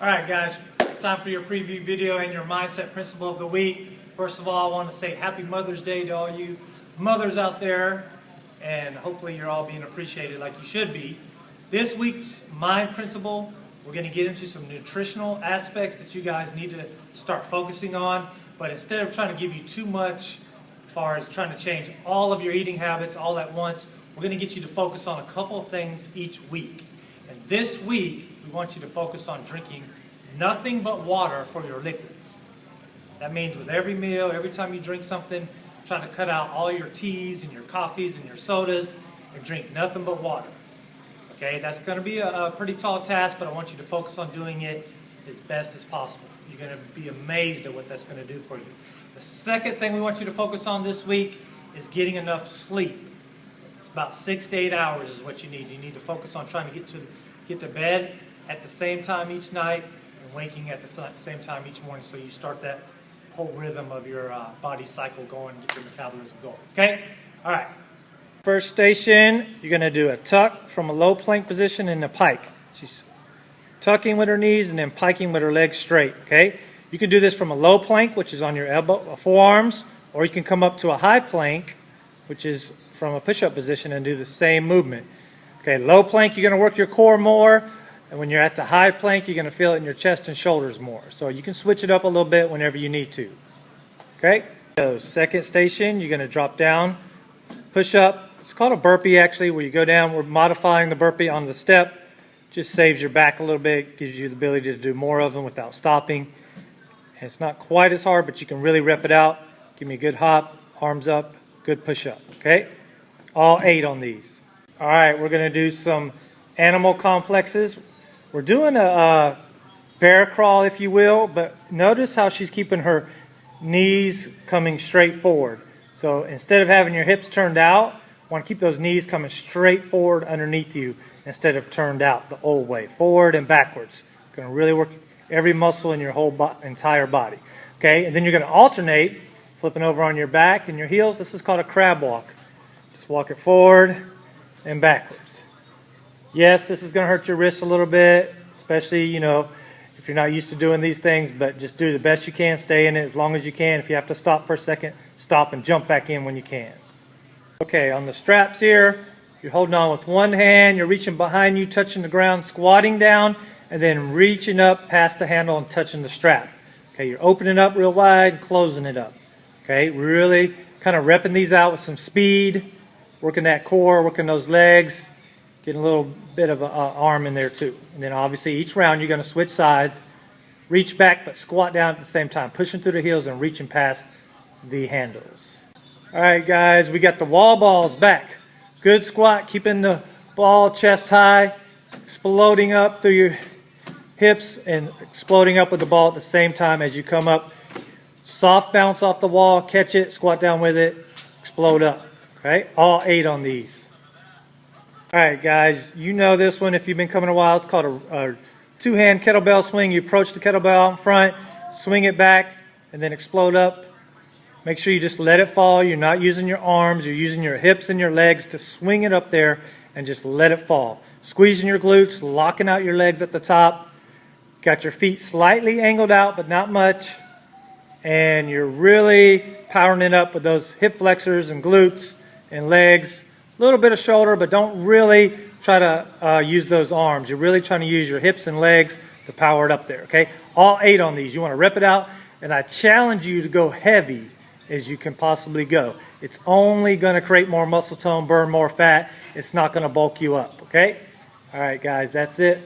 Alright guys, it's time for your preview video and your mindset principle of the week. First of all, I want to say happy Mother's Day to all you mothers out there, and hopefully you're all being appreciated like you should be. This week's mind principle, we're going to get into some nutritional aspects that you guys need to start focusing on, but instead of trying to give you too much as far as trying to change all of your eating habits all at once, we're going to get you to focus on a couple of things each week. And this week, we want you to focus on drinking nothing but water for your liquids. That means with every meal, every time you drink something, try to cut out all your teas and your coffees and your sodas and drink nothing but water. Okay, that's going to be a pretty tall task, but I want you to focus on doing it as best as possible. You're going to be amazed at what that's going to do for you. The second thing we want you to focus on this week is getting enough sleep. It's about 6 to 8 hours is what you need. You need to focus on trying to get to bed at the same time each night and waking at the same time each morning, so you start that whole rhythm of your body cycle going, get your metabolism going. Okay? All right. First station, you're going to do a tuck from a low plank position in the pike. She's tucking with her knees and then piking with her legs straight. Okay? You can do this from a low plank, which is on your forearms, or you can come up to a high plank, which is from a push-up position, and do the same movement. Okay, low plank, you're going to work your core more, and when you're at the high plank, you're going to feel it in your chest and shoulders more. So you can switch it up a little bit whenever you need to. Okay, so second station, you're going to drop down, push up. It's called a burpee actually, where you go down. We're modifying the burpee on the step. Just saves your back a little bit, gives you the ability to do more of them without stopping. And it's not quite as hard, but you can really rep it out. Give me a good hop, arms up, good push up. Okay, all 8 on these. All right, we're going to do some animal complexes. We're doing a bear crawl, if you will, but notice how she's keeping her knees coming straight forward. So instead of having your hips turned out, I want to keep those knees coming straight forward underneath you instead of turned out the old way, forward and backwards. Going to really work every muscle in your whole entire body. Okay, and then you're going to alternate, flipping over on your back and your heels. This is called a crab walk. Just walk it forward and backwards. Yes, this is going to hurt your wrists a little bit, especially, if you're not used to doing these things, but just do the best you can, stay in it as long as you can. If you have to stop for a second, stop and jump back in when you can. Okay, on the straps here, you're holding on with one hand, you're reaching behind you, touching the ground, squatting down, and then reaching up past the handle and touching the strap. Okay, you're opening up real wide, closing it up. Okay, really kind of repping these out with some speed, working that core, working those legs, getting a little bit of an arm in there too. And then obviously each round you're going to switch sides, reach back but squat down at the same time, pushing through the heels and reaching past the handles. All right guys, we got the wall balls back. Good squat, keeping the ball chest high, exploding up through your hips and exploding up with the ball at the same time as you come up. Soft bounce off the wall, catch it, squat down with it, explode up. Okay, all 8 on these. All right, guys, you know this one if you've been coming a while. It's called a two-hand kettlebell swing. You approach the kettlebell out in front, swing it back, and then explode up. Make sure you just let it fall. You're not using your arms. You're using your hips and your legs to swing it up there and just let it fall. Squeezing your glutes, locking out your legs at the top. Got your feet slightly angled out, but not much. And you're really powering it up with those hip flexors and glutes and legs, a little bit of shoulder, but don't really try to use those arms. You're really trying to use your hips and legs to power it up there, okay? All 8 on these. You want to rep it out, and I challenge you to go heavy as you can possibly go. It's only going to create more muscle tone, burn more fat. It's not going to bulk you up, okay? All right, guys, that's it.